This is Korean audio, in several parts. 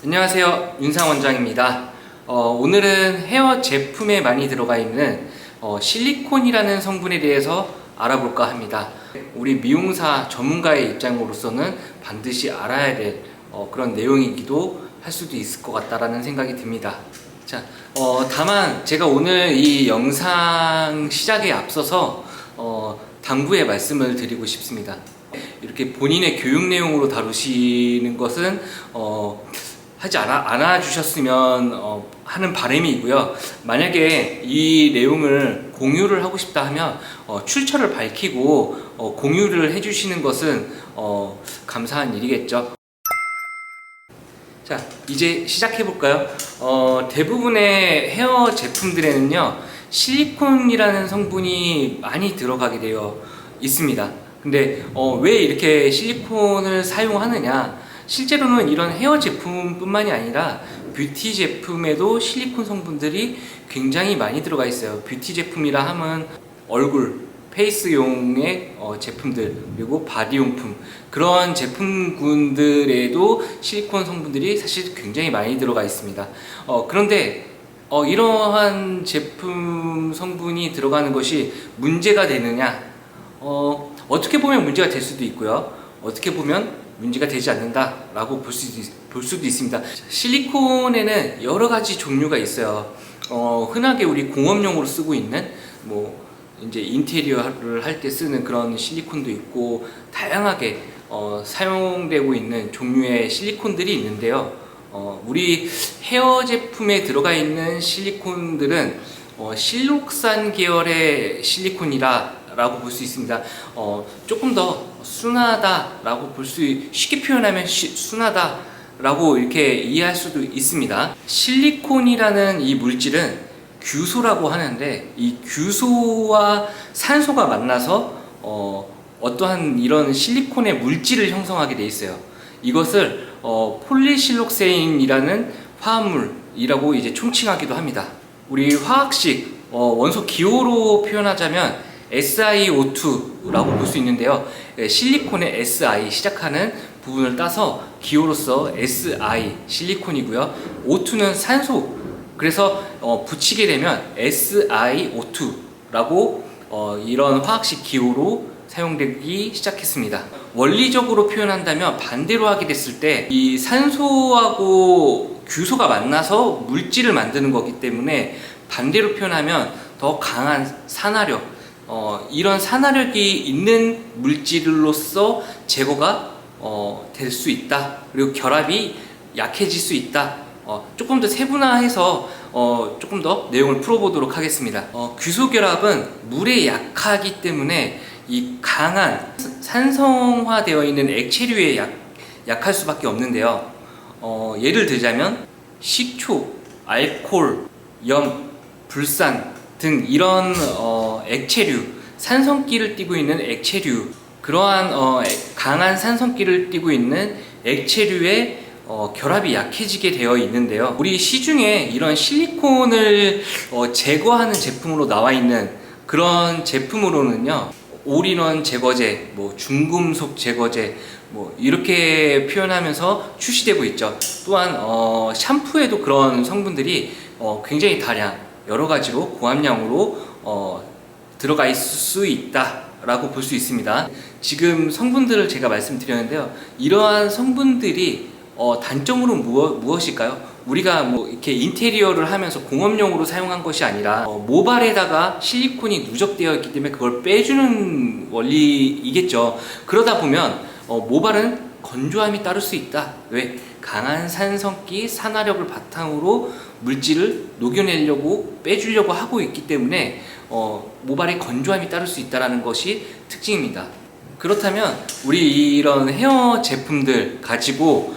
안녕하세요, 윤상 원장입니다. 오늘은 헤어 제품에 많이 들어가 있는 실리콘이라는 성분에 대해서 알아볼까 합니다. 우리 미용사 전문가의 입장으로서는 반드시 알아야 될 그런 내용이기도 할 수도 있을 것 같다라는 생각이 듭니다. 자, 다만 제가 오늘 이 영상 시작에 앞서서 당부의 말씀을 드리고 싶습니다. 이렇게 본인의 교육 내용으로 다루시는 것은 하지 않아 주셨으면 하는 바람이고요. 만약에 이 내용을 공유를 하고 싶다 하면 출처를 밝히고 공유를 해주시는 것은 감사한 일이겠죠. 자, 이제 시작해 볼까요? 대부분의 헤어 제품들에는요 실리콘이라는 성분이 많이 들어가게 되어 있습니다. 근데 왜 이렇게 실리콘을 사용하느냐? 실제로는 이런 헤어 제품뿐만이 아니라 뷰티 제품에도 실리콘 성분들이 굉장히 많이 들어가 있어요. 뷰티 제품이라 하면 얼굴, 페이스용의 제품들, 그리고 바디용품, 그런 제품군들에도 실리콘 성분들이 사실 굉장히 많이 들어가 있습니다. 그런데 이러한 제품 성분이 들어가는 것이 문제가 되느냐? 어떻게 보면 문제가 될 수도 있고요. 어떻게 보면 문제가 되지 않는다라고 볼 수도 있습니다. 실리콘에는 여러 가지 종류가 있어요. 흔하게 우리 공업용으로 쓰고 있는 이제 인테리어를 할 때 쓰는 그런 실리콘도 있고 다양하게 사용되고 있는 종류의 실리콘들이 있는데요. 우리 헤어 제품에 들어가 있는 실리콘들은 실록산 계열의 실리콘이라고 볼 수 있습니다. 조금 더 순하다라고 쉽게 표현하면 순하다라고 이렇게 이해할 수도 있습니다. 실리콘이라는 이 물질은 규소라고 하는데, 이 규소와 산소가 만나서 어떠한 이런 실리콘의 물질을 형성하게 돼 있어요. 이것을 폴리실록세인이라는 화합물이라고 이제 총칭하기도 합니다. 우리 화학식 원소 기호로 표현하자면 SiO2라고 볼 수 있는데요. 실리콘의 Si 시작하는 부분을 따서 기호로서 Si 실리콘이고요. O2는 산소. 그래서 붙이게 되면 SiO2라고 이런 화학식 기호로 사용되기 시작했습니다. 원리적으로 표현한다면 반대로 하게 됐을 때 이 산소하고 규소가 만나서 물질을 만드는 거기 때문에 반대로 표현하면 더 강한 산화력, 이런 산화력이 있는 물질로서 제거가 될 수 있다. 그리고 결합이 약해질 수 있다. 조금 더 세분화해서 조금 더 내용을 풀어보도록 하겠습니다. 규소 결합은 물에 약하기 때문에 이 강한 산성화되어 있는 액체류에 약할 수밖에 없는데요. 예를 들자면 식초, 알코올, 염, 불산 등 이런 액체류, 산성기를 띠고 있는 액체류, 그러한 강한 산성기를 띠고 있는 액체류의 결합이 약해지게 되어 있는데요. 우리 시중에 이런 실리콘을 제거하는 제품으로 나와 있는 그런 제품으로는요, 올인원 제거제, 중금속 제거제, 이렇게 표현하면서 출시되고 있죠. 또한 샴푸에도 그런 성분들이 굉장히 다량, 여러 가지로 고함량으로 들어가 있을 수 있다라고 볼 수 있습니다. 지금 성분들을 제가 말씀드렸는데요. 이러한 성분들이 단점으로는 무엇일까요? 우리가 이렇게 인테리어를 하면서 공업용으로 사용한 것이 아니라 모발에다가 실리콘이 누적되어 있기 때문에 그걸 빼주는 원리이겠죠. 그러다 보면 모발은 건조함이 따를 수 있다. 왜? 강한 산성기, 산화력을 바탕으로 물질을 녹여내려고 빼주려고 하고 있기 때문에 모발에 건조함이 따를 수 있다는 것이 특징입니다. 그렇다면 우리 이런 헤어 제품들 가지고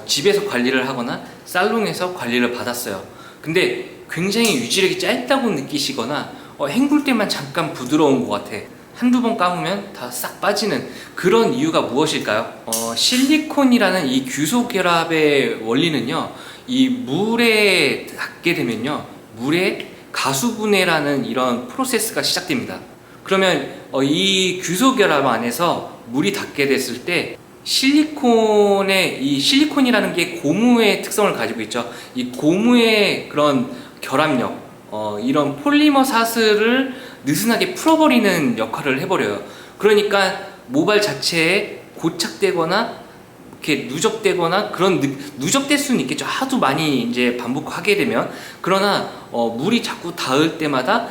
집에서 관리를 하거나 살롱에서 관리를 받았어요. 근데 굉장히 유지력이 짧다고 느끼시거나 헹굴 때만 잠깐 부드러운 것 같아, 한두 번 감으면 다 싹 빠지는 그런 이유가 무엇일까요? 실리콘이라는 이 규소 결합의 원리는요, 이 물에 닿게 되면요, 물에 가수분해라는 이런 프로세스가 시작됩니다. 그러면 이 규소 결합 안에서 물이 닿게 됐을 때 실리콘의 이 실리콘이라는 게 고무의 특성을 가지고 있죠. 이 고무의 그런 결합력, 이런 폴리머 사슬을 느슨하게 풀어버리는 역할을 해버려요. 그러니까 모발 자체에 고착되거나 이렇게 누적되거나 그런 누적될 수는 있겠죠. 하도 많이 이제 반복하게 되면. 그러나 물이 자꾸 닿을 때마다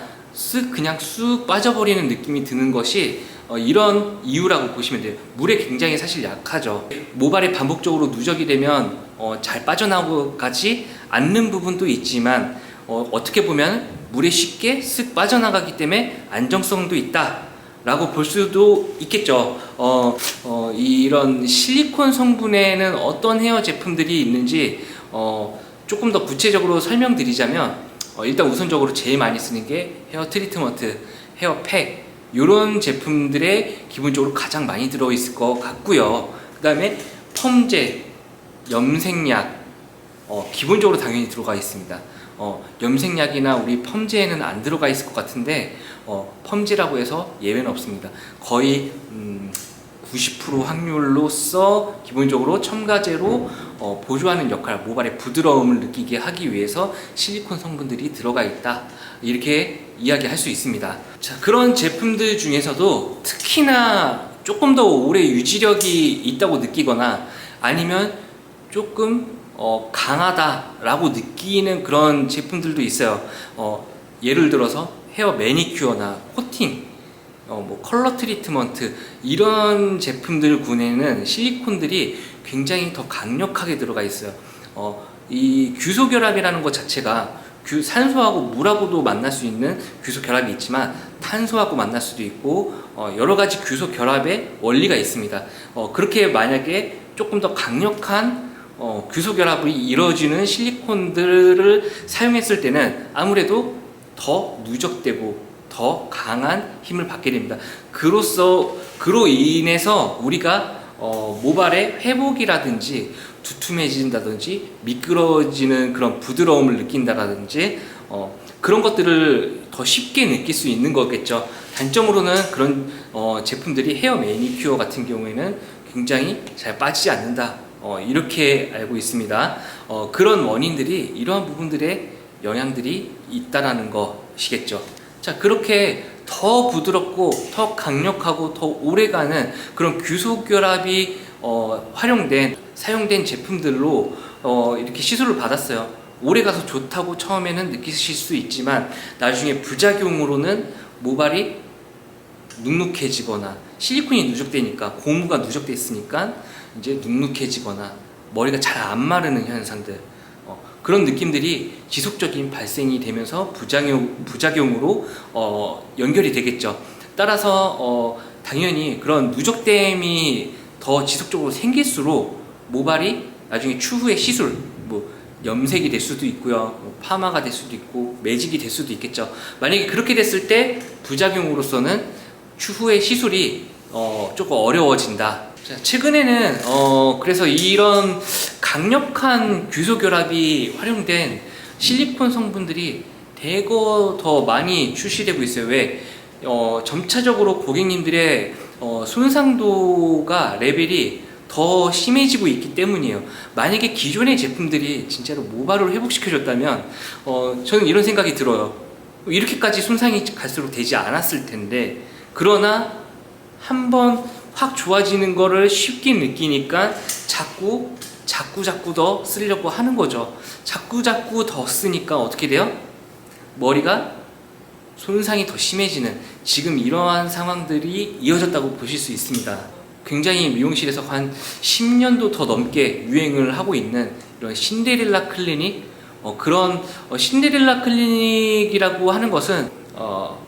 그냥 쑥 빠져버리는 느낌이 드는 것이 이런 이유라고 보시면 돼요. 물에 굉장히 사실 약하죠. 모발에 반복적으로 누적이 되면 잘 빠져나오지 않는 부분도 있지만 어떻게 보면 물에 쉽게 쓱 빠져나가기 때문에 안정성도 있다 라고 볼 수도 있겠죠. 이런 실리콘 성분에는 어떤 헤어 제품들이 있는지 조금 더 구체적으로 설명드리자면 일단 우선적으로 제일 많이 쓰는 게 헤어 트리트먼트, 헤어팩 이런 제품들에 기본적으로 가장 많이 들어있을 것 같고요. 그 다음에 펌제, 염색약 기본적으로 당연히 들어가 있습니다. 염색약이나 우리 펌제에는 안 들어가 있을 것 같은데 펌제라고 해서 예외는 없습니다. 거의 90% 확률로서 기본적으로 첨가제로 보조하는 역할, 모발의 부드러움을 느끼게 하기 위해서 실리콘 성분들이 들어가 있다, 이렇게 이야기할 수 있습니다. 자, 그런 제품들 중에서도 특히나 조금 더 오래 유지력이 있다고 느끼거나 아니면 조금 강하다라고 느끼는 그런 제품들도 있어요. 예를 들어서 헤어 매니큐어나 코팅, 뭐 컬러 트리트먼트 이런 제품들 군에는 실리콘들이 굉장히 더 강력하게 들어가 있어요. 이 규소 결합이라는 것 자체가 산소하고 물하고도 만날 수 있는 규소 결합이 있지만 탄소하고 만날 수도 있고 여러 가지 규소 결합의 원리가 있습니다. 그렇게 만약에 조금 더 강력한 규소 결합이 이루어지는 실리콘들을 사용했을 때는 아무래도 더 누적되고 더 강한 힘을 받게 됩니다. 그로 인해서 우리가 모발의 회복이라든지 두툼해진다든지 미끄러지는 그런 부드러움을 느낀다든지 그런 것들을 더 쉽게 느낄 수 있는 거겠죠. 단점으로는 그런 제품들이 헤어 매니큐어 같은 경우에는 굉장히 잘 빠지지 않는다, 이렇게 알고 있습니다. 그런 원인들이 이러한 부분들의 영향들이 있다라는 것이겠죠. 자, 그렇게 더 부드럽고 더 강력하고 더 오래가는 그런 규소 결합이 사용된 제품들로 이렇게 시술을 받았어요. 오래가서 좋다고 처음에는 느끼실 수 있지만 나중에 부작용으로는 모발이 눅눅해지거나, 실리콘이 누적되니까, 고무가 누적돼 있으니까 이제 눅눅해지거나 머리가 잘 안 마르는 현상들, 그런 느낌들이 지속적인 발생이 되면서 부작용으로 연결이 되겠죠. 따라서 당연히 그런 누적됨이 더 지속적으로 생길수록 모발이 나중에 추후에 시술, 뭐 염색이 될 수도 있고요, 파마가 될 수도 있고 매직이 될 수도 있겠죠. 만약에 그렇게 됐을 때 부작용으로서는 추후에 시술이 조금 어려워진다. 자, 최근에는 그래서 이런 강력한 규소 결합이 활용된 실리콘 성분들이 대거 더 많이 출시되고 있어요. 왜? 점차적으로 고객님들의 손상도가 레벨이 더 심해지고 있기 때문이에요. 만약에 기존의 제품들이 진짜로 모발을 회복시켜줬다면 저는 이런 생각이 들어요. 이렇게까지 손상이 갈수록 되지 않았을 텐데, 그러나 한번 확 좋아지는 거를 쉽게 느끼니까 자꾸 더 쓰려고 하는 거죠. 자꾸 더 쓰니까 어떻게 돼요? 머리가 손상이 더 심해지는, 지금 이러한 상황들이 이어졌다고 보실 수 있습니다. 굉장히 미용실에서 한 10년도 더 넘게 유행을 하고 있는 이런 신데렐라 클리닉, 그런 신데렐라 클리닉이라고 하는 것은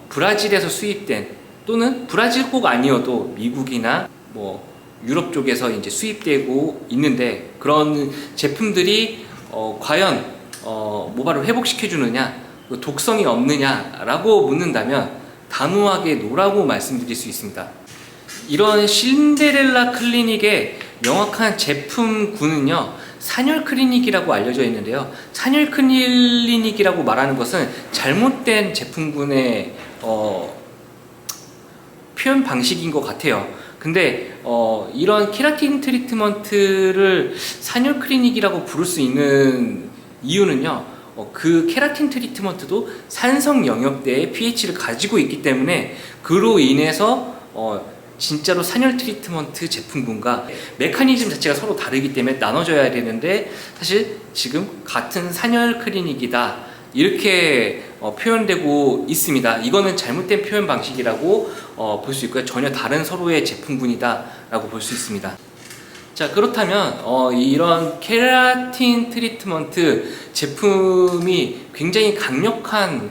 브라질에서 수입된, 또는 브라질 꼭 아니어도 미국이나 뭐 유럽 쪽에서 이제 수입되고 있는데, 그런 제품들이 과연 모발을 회복시켜 주느냐, 독성이 없느냐라고 묻는다면 단호하게 노라고 말씀드릴 수 있습니다. 이런 신데렐라 클리닉의 명확한 제품군은요, 산열 클리닉이라고 알려져 있는데요, 산열 클리닉이라고 말하는 것은 잘못된 제품군의 표현 방식인 것 같아요. 근데 이런 케라틴 트리트먼트를 산열 클리닉이라고 부를 수 있는 이유는요, 그 케라틴 트리트먼트도 산성 영역대의 pH를 가지고 있기 때문에 그로 인해서 진짜로 산열 트리트먼트 제품군과 메커니즘 자체가 서로 다르기 때문에 나눠져야 되는데, 사실 지금 같은 산열 클리닉이다 이렇게 표현되고 있습니다. 이거는 잘못된 표현 방식이라고 볼 수 있고요. 전혀 다른 서로의 제품군이다 라고 볼 수 있습니다. 자, 그렇다면 이런 케라틴 트리트먼트 제품이 굉장히 강력한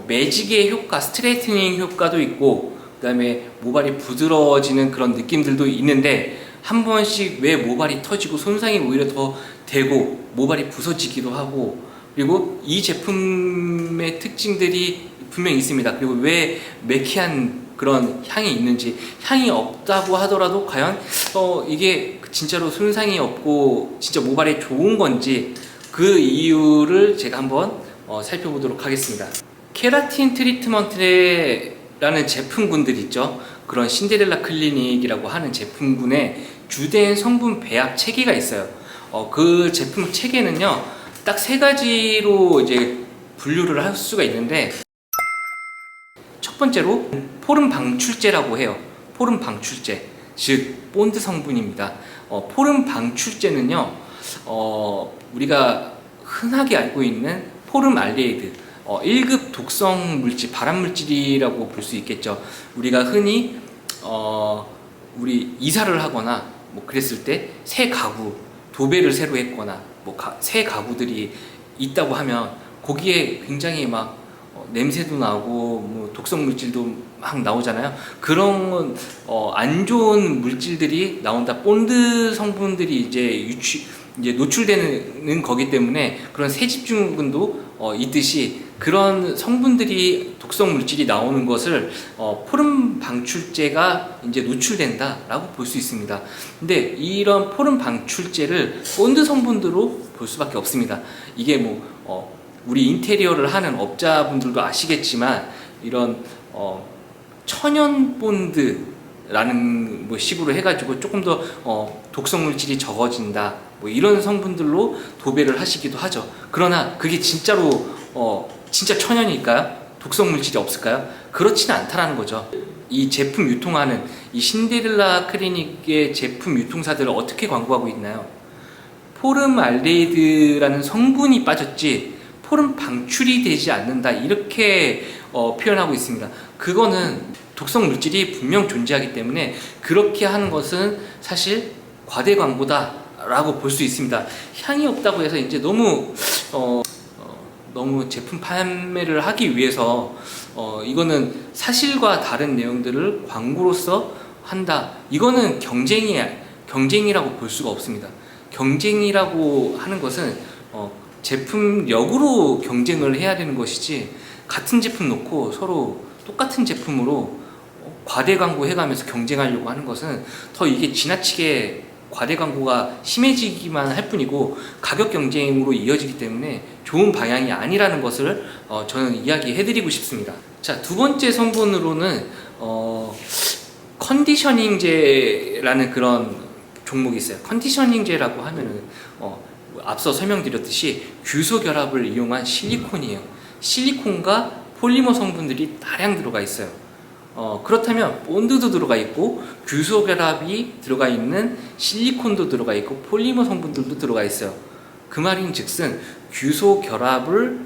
매직의 효과, 스트레이트닝 효과도 있고, 그 다음에 모발이 부드러워지는 그런 느낌들도 있는데, 한 번씩 왜 모발이 터지고 손상이 오히려 더 되고 모발이 부서지기도 하고, 그리고 이 제품의 특징들이 분명히 있습니다. 그리고 왜 매키한 그런 향이 있는지, 향이 없다고 하더라도 과연 이게 진짜로 손상이 없고 진짜 모발에 좋은 건지, 그 이유를 제가 한번 살펴보도록 하겠습니다. 케라틴 트리트먼트라는 제품군들 있죠. 그런 신데렐라 클리닉이라고 하는 제품군에 주된 성분 배합 체계가 있어요. 그 제품 체계는요, 딱 세 가지로 이제 분류를 할 수가 있는데, 첫 번째로 포름 방출제라고 해요. 포름 방출제, 즉 본드 성분입니다. 포름 방출제는요, 우리가 흔하게 알고 있는 포름 알데히드, 1급 독성 물질, 발암 물질이라고 볼 수 있겠죠. 우리가 흔히 우리 이사를 하거나 뭐 그랬을 때 새 가구, 도배를 새로 했거나 뭐 새 가구들이 있다고 하면 거기에 굉장히 막 냄새도 나고 뭐 독성 물질도 막 나오잖아요. 그런 안 좋은 물질들이 나온다. 본드 성분들이 이제 노출되는 거기 때문에 그런 세집중근도 있듯이 그런 성분들이, 독성 물질이 나오는 것을 포름 방출제가 이제 노출된다라고 볼 수 있습니다. 근데 이런 포름 방출제를 본드 성분으로 볼 수밖에 없습니다. 이게 뭐 우리 인테리어를 하는 업자분들도 아시겠지만, 이런 천연 본드라는 뭐 식으로 해가지고 조금 더 독성 물질이 적어진다, 뭐 이런 성분들로 도배를 하시기도 하죠. 그러나 그게 진짜로 진짜 천연일까요? 독성 물질이 없을까요? 그렇지는 않다라는 거죠. 이 제품 유통하는 이 신데렐라 클리닉의 제품 유통사들을 어떻게 광고하고 있나요? 포름 알데히드라는 성분이 빠졌지 포름 방출이 되지 않는다, 이렇게 표현하고 있습니다. 그거는 독성 물질이 분명 존재하기 때문에 그렇게 하는 것은 사실 과대 광고다 라고 볼 수 있습니다. 향이 없다고 해서 이제 너무 제품 판매를 하기 위해서 이거는 사실과 다른 내용들을 광고로서 한다, 이거는 경쟁이라고 볼 수가 없습니다. 경쟁이라고 하는 것은 제품력으로 경쟁을 해야 되는 것이지, 같은 제품 놓고 서로 똑같은 제품으로 과대 광고 해가면서 경쟁하려고 하는 것은 더 이게 지나치게 과대 광고가 심해지기만 할 뿐이고 가격 경쟁으로 이어지기 때문에 좋은 방향이 아니라는 것을 저는 이야기해드리고 싶습니다. 자, 두 번째 성분으로는 컨디셔닝제라는 그런 종목이 있어요. 컨디셔닝제라고 하면은 앞서 설명드렸듯이 규소 결합을 이용한 실리콘이에요. 실리콘과 폴리머 성분들이 다량 들어가 있어요. 그렇다면 본드도 들어가 있고 규소 결합이 들어가 있는 실리콘도 들어가 있고 폴리머 성분들도 들어가 있어요. 그 말인즉슨 규소 결합을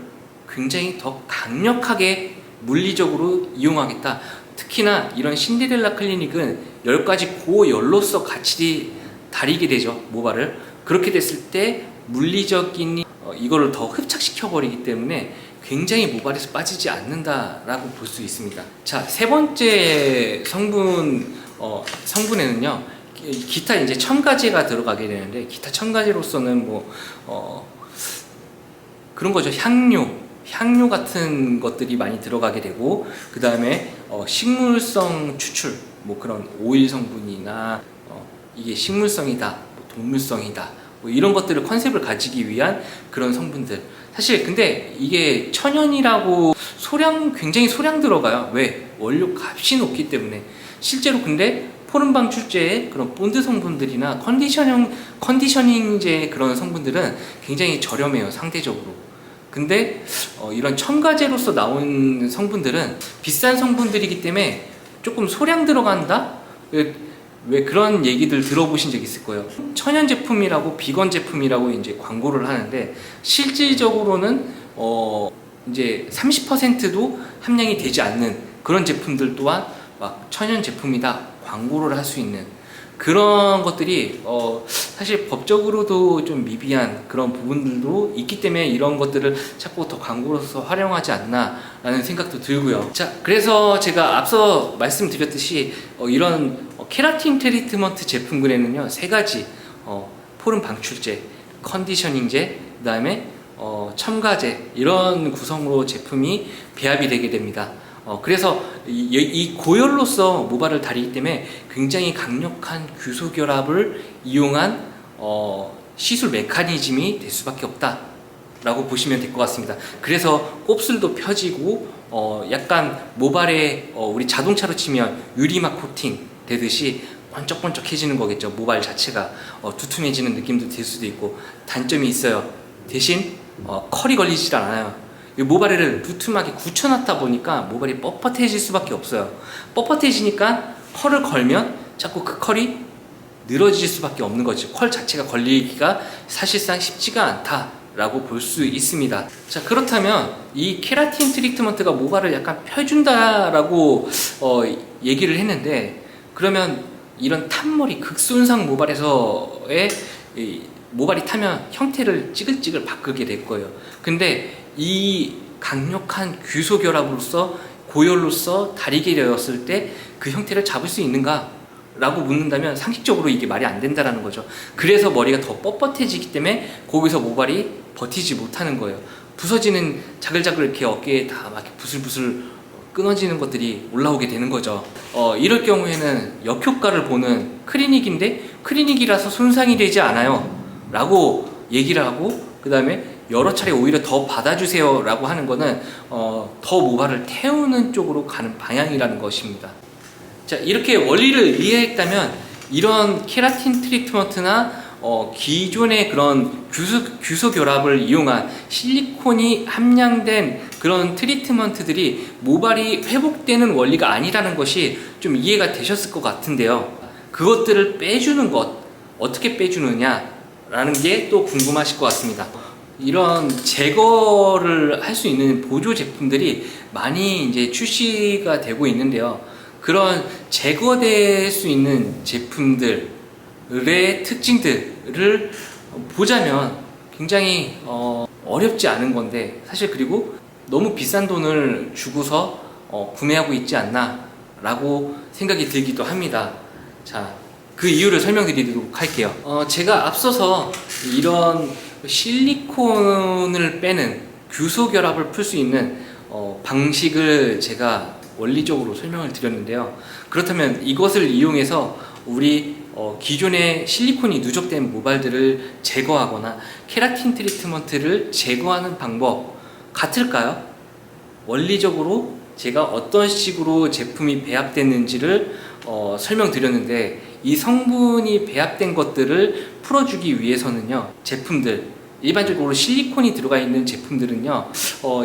굉장히 더 강력하게 물리적으로 이용하겠다. 특히나 이런 신데렐라 클리닉은 10가지 고열로서 같이 다리게 되죠, 모발을. 그렇게 됐을 때 물리적인 이거를 더 흡착시켜 버리기 때문에 굉장히 모발에서 빠지지 않는다라고 볼 수 있습니다. 자, 세 번째 성분에는요, 기타 이제 첨가제가 들어가게 되는데, 기타 첨가제로서는 그런 거죠. 향료 같은 것들이 많이 들어가게 되고, 그 다음에 식물성 추출, 뭐 그런 오일 성분이나 이게 식물성이다, 동물성이다, 뭐 이런 것들을 컨셉을 가지기 위한 그런 성분들. 사실 근데 이게 천연이라고 굉장히 소량 들어가요. 왜? 원료 값이 높기 때문에. 실제로 근데 포름 방출제의 그런 본드 성분들이나 컨디셔닝제 그런 성분들은 굉장히 저렴해요, 상대적으로. 근데 이런 첨가제로서 나온 성분들은 비싼 성분들이기 때문에 조금 소량 들어간다? 왜 그런 얘기들 들어보신 적 있을 거예요. 천연 제품이라고 비건 제품이라고 이제 광고를 하는데 실질적으로는 이제 30%도 함량이 되지 않는 그런 제품들 또한 막 천연 제품이다 광고를 할 수 있는 그런 것들이 사실 법적으로도 좀 미비한 그런 부분들도 있기 때문에 이런 것들을 자꾸 더 광고로서 활용하지 않나 라는 생각도 들고요. 자, 그래서 제가 앞서 말씀드렸듯이 이런 케라틴 트리트먼트 제품군에는요 3가지 포름 방출제, 컨디셔닝제, 그 다음에 첨가제 이런 구성으로 제품이 배합이 되게 됩니다. 그래서 이 고열로서 모발을 다리기 때문에 굉장히 강력한 규소 결합을 이용한 시술 메커니즘이 될 수밖에 없다 라고 보시면 될 것 같습니다. 그래서 곱슬도 펴지고 약간 모발에 우리 자동차로 치면 유리막 코팅 되듯이 번쩍번쩍해지는 거겠죠. 모발 자체가 두툼해지는 느낌도 들 수도 있고 단점이 있어요. 대신 컬이 걸리질 않아요. 이 모발을 두툼하게 굳혀놨다 보니까 모발이 뻣뻣해질 수밖에 없어요. 뻣뻣해지니까 컬을 걸면 자꾸 그 컬이 늘어질 수밖에 없는 거죠. 컬 자체가 걸리기가 사실상 쉽지가 않다라고 볼 수 있습니다. 자, 그렇다면 이 케라틴 트리트먼트가 모발을 약간 펴준다라고 얘기를 했는데, 그러면 이런 탄머리 극손상 모발에서의 모발이 타면 형태를 찌글찌글 바꾸게 될 거예요. 근데 이 강력한 규소 결합으로서 고열로서 다리게 되었을 때 그 형태를 잡을 수 있는가? 라고 묻는다면 상식적으로 이게 말이 안 된다라는 거죠. 그래서 머리가 더 뻣뻣해지기 때문에 거기서 모발이 버티지 못하는 거예요. 부서지는 자글자글 이렇게 어깨에 다 막 부슬부슬 끊어지는 것들이 올라오게 되는 거죠. 이럴 경우에는 역효과를 보는 클리닉인데 클리닉이라서 손상이 되지 않아요 라고 얘기를 하고, 그 다음에 여러 차례 오히려 더 받아주세요 라고 하는 거는 더 모발을 태우는 쪽으로 가는 방향이라는 것입니다. 자, 이렇게 원리를 이해했다면 이런 케라틴 트리트먼트나 기존의 그런 규소 결합을 이용한 실리콘이 함량된 그런 트리트먼트들이 모발이 회복되는 원리가 아니라는 것이 좀 이해가 되셨을 것 같은데요. 그것들을 빼주는 것, 어떻게 빼주느냐 라는 게 또 궁금하실 것 같습니다. 이런 제거를 할 수 있는 보조 제품들이 많이 이제 출시가 되고 있는데요. 그런 제거될 수 있는 제품들의 특징들을 보자면 굉장히 어렵지 않은 건데, 사실 그리고 너무 비싼 돈을 주고서 구매하고 있지 않나 라고 생각이 들기도 합니다. 자, 그 이유를 설명드리도록 할게요. 제가 앞서서 이런 실리콘을 빼는 규소 결합을 풀 수 있는 방식을 제가 원리적으로 설명을 드렸는데요. 그렇다면 이것을 이용해서 우리 기존의 실리콘이 누적된 모발들을 제거하거나 케라틴 트리트먼트를 제거하는 방법 같을까요? 원리적으로 제가 어떤 식으로 제품이 배합됐는지를 설명드렸는데, 이 성분이 배합된 것들을 풀어주기 위해서는요, 제품들, 일반적으로 실리콘이 들어가 있는 제품들은요,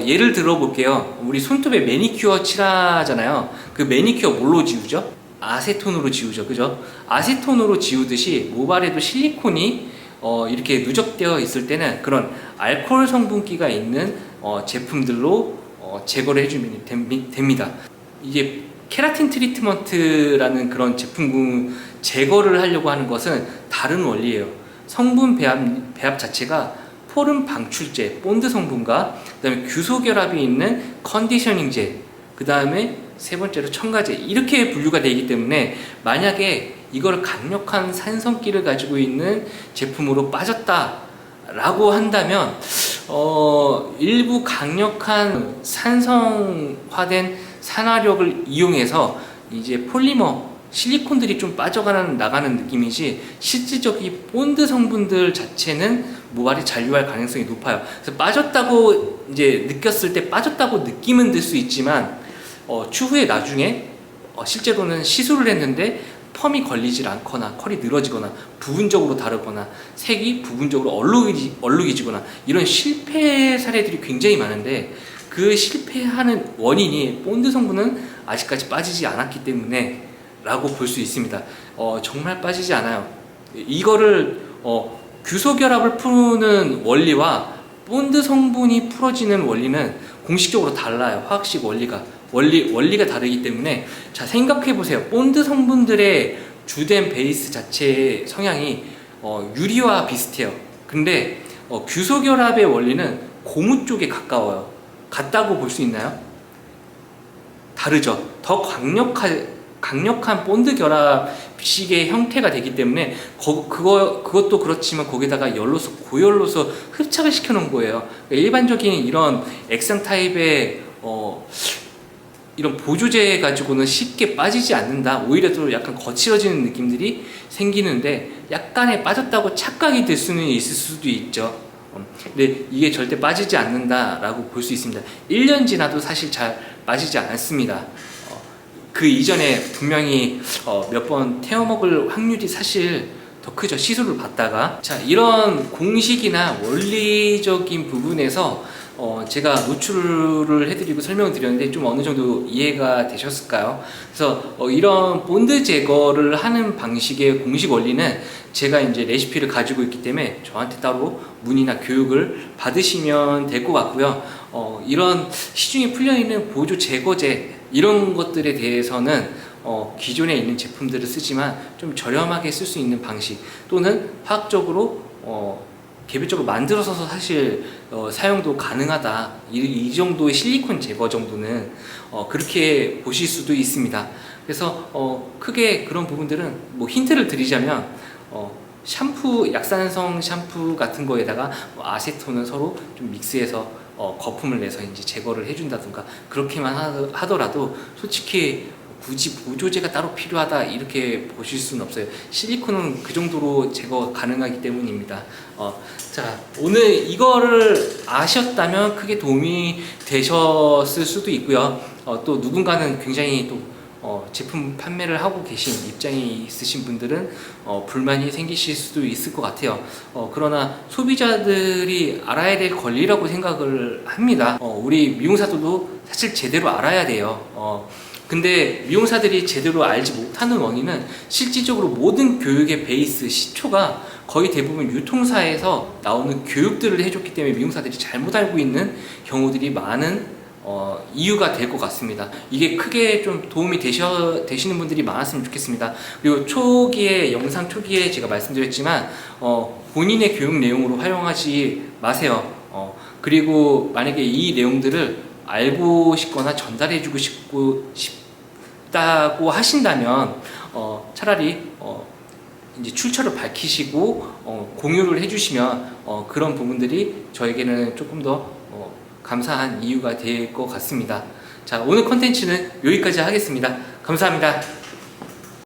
예를 들어 볼게요. 우리 손톱에 매니큐어 칠하잖아요. 그 매니큐어 뭘로 지우죠? 아세톤으로 지우죠, 그죠? 아세톤으로 지우듯이 모발에도 실리콘이 이렇게 누적되어 있을 때는 그런 알코올 성분기가 있는 제품들로 제거를 해주면 됩니다. 이게 케라틴 트리트먼트라는 그런 제품 제거를 하려고 하는 것은 다른 원리예요. 성분 배합 자체가 포름 방출제, 본드 성분과 그 다음에 규소 결합이 있는 컨디셔닝제, 그 다음에 세 번째로 첨가제, 이렇게 분류가 되기 때문에 만약에 이걸 강력한 산성기를 가지고 있는 제품으로 빠졌다라고 한다면 일부 강력한 산성화된 산화력을 이용해서 이제 폴리머 실리콘들이 좀 나가는 느낌이지, 실질적인 본드 성분들 자체는 모발이 잔류할 가능성이 높아요. 그래서 빠졌다고 이제 느꼈을 때 빠졌다고 느낌은 들 수 있지만 추후에 나중에 실제로는 시술을 했는데 펌이 걸리질 않거나 컬이 늘어지거나 부분적으로 다르거나 색이 부분적으로 얼룩이지거나 이런 실패 사례들이 굉장히 많은데, 그 실패하는 원인이 본드 성분은 아직까지 빠지지 않았기 때문에 라고 볼 수 있습니다. 정말 빠지지 않아요. 이거를 규소결합을 푸는 원리와 본드 성분이 풀어지는 원리는 공식적으로 달라요. 화학식 원리가 다르기 때문에. 자, 생각해 보세요. 본드 성분들의 주된 베이스 자체의 성향이 유리와 비슷해요. 근데 규소결합의 원리는 고무 쪽에 가까워요. 같다고 볼 수 있나요? 다르죠. 더 강력한 본드 결합식의 형태가 되기 때문에 그것도 그렇지만 거기다가 고열로서 흡착을 시켜 놓은 거예요. 그러니까 일반적인 이런 액상 타입의 이런 보조제 가지고는 쉽게 빠지지 않는다. 오히려 또 약간 거칠어지는 느낌들이 생기는데, 약간의 빠졌다고 착각이 될 수는 있을 수도 있죠. 근데 이게 절대 빠지지 않는다라고 볼 수 있습니다. 1년 지나도 사실 잘 빠지지 않습니다. 그 이전에 분명히 몇 번 태워먹을 확률이 사실 더 크죠. 시술을 받다가. 자, 이런 공식이나 원리적인 부분에서 제가 노출을 해드리고 설명을 드렸는데 좀 어느 정도 이해가 되셨을까요? 그래서 이런 본드 제거를 하는 방식의 공식 원리는 제가 이제 레시피를 가지고 있기 때문에 저한테 따로 문의나 교육을 받으시면 될 것 같고요. 이런 시중에 풀려있는 보조 제거제 이런 것들에 대해서는 기존에 있는 제품들을 쓰지만 좀 저렴하게 쓸 수 있는 방식, 또는 화학적으로 개별적으로 만들어서 사실 사용도 가능하다, 이 정도의 실리콘 제거 정도는 그렇게 보실 수도 있습니다. 그래서 크게 그런 부분들은 뭐 힌트를 드리자면 샤ம்பу, 약산성 샴푸 같은 거에다가 아세톤을 서로 좀 믹스해서 거품을 내서 이제 제거를 해준다든가 그렇게만 하더라도 솔직히 굳이 보조제가 따로 필요하다 이렇게 보실 수는 없어요. 실리콘은 그 정도로 제거 가능하기 때문입니다. 자, 오늘 이거를 아셨다면 크게 도움이 되셨을 수도 있고요. 또 누군가는 굉장히 또 제품 판매를 하고 계신 입장이 있으신 분들은 불만이 생기실 수도 있을 것 같아요. 그러나 소비자들이 알아야 될 권리라고 생각을 합니다. 우리 미용사들도 사실 제대로 알아야 돼요. 근데 미용사들이 제대로 알지 못하는 원인은 실질적으로 모든 교육의 베이스, 시초가 거의 대부분 유통사에서 나오는 교육들을 해줬기 때문에 미용사들이 잘못 알고 있는 경우들이 많은 이유가 될 것 같습니다. 이게 크게 좀 도움이 되시는 분들이 많았으면 좋겠습니다. 그리고 영상 초기에 제가 말씀드렸지만 본인의 교육 내용으로 활용하지 마세요. 그리고 만약에 이 내용들을 알고 싶거나 전달해주고 싶다고 하신다면 차라리 이제 출처를 밝히시고 공유를 해주시면 그런 부분들이 저에게는 조금 더 감사한 이유가 될 것 같습니다. 자, 오늘 컨텐츠는 여기까지 하겠습니다. 감사합니다.